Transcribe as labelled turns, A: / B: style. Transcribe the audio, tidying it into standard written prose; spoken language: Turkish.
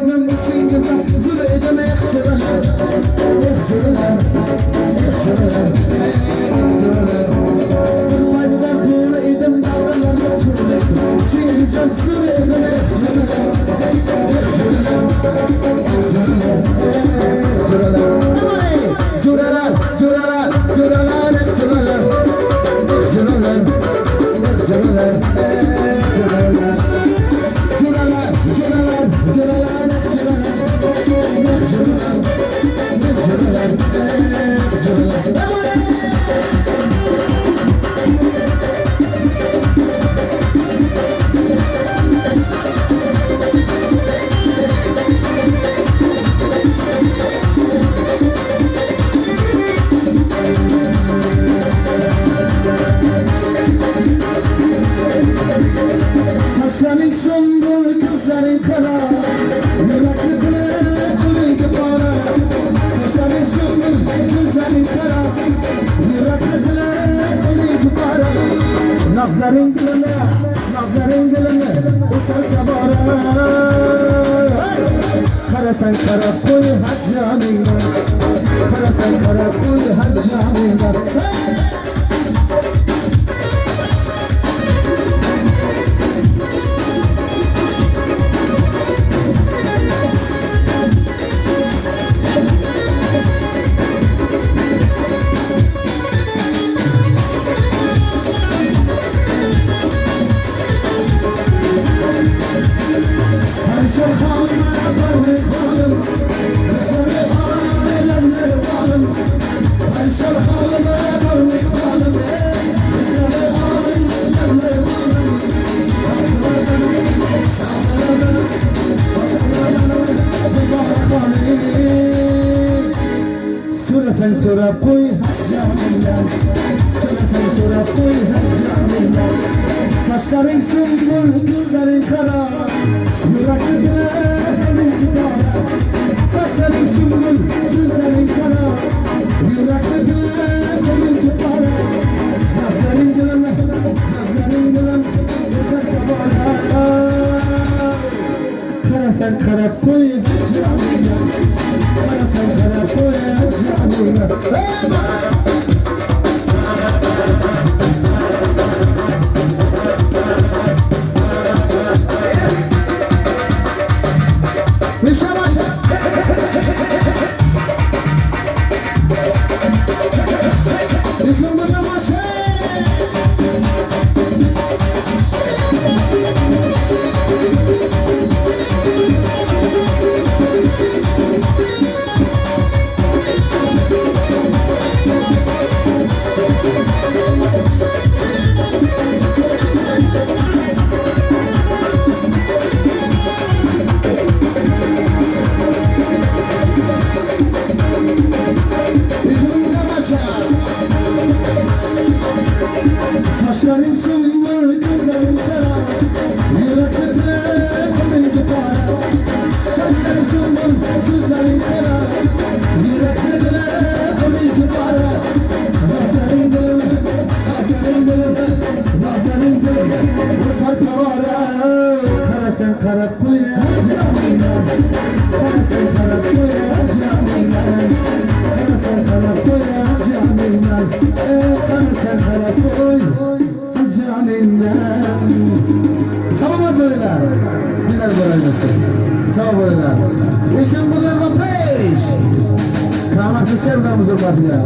A: benim içingize zor edeme ihtiralar ihtiralar ihtiralar ihtiralar Durmayla dur edim davranlarla turlayım İçingize zor edeme ihtiralar ihtiralar ihtiralar ihtiralar Curalar, curalar, curalar, curalar Curalar, curalar, curalar Curalar, curalar, curalar Saçların sümbül, gözlerin kara Yürekli bile kulunki para Saçların sümbül, gözlerin kara Yürekli bile kulunki para Nazların gülüne, utanca bara Kara sen kara koy haccanına Kara sen kara koy haccanına Sen sonra koy haccanından sen sonra koy haccanından Saçların sümbül, gözlerin kara Yürekli bile elinki para Saçların sümbül, gözlerin kara Yürekli bile elinki para Nazların gülüne, yeter kabara Kara sen kara koy haccanından Kara sen kara koy haccanından Saçların sümbül, gözlerin kara Yürekli bile kulunki para Saçların sümbül, gözlerin kara Yürekli bile kulunki para Nazların gülüne, utanca bara Kara sen kara koy haccanından Kara sen kara koy haccanından Kara sen kara koy haccanından Kara sen kara koy haccanından Salamat böyleler Diler böylesin Sağ böyleler İlkin bunlar mı peş Kahraman Sesler Gamuzur Batı'ya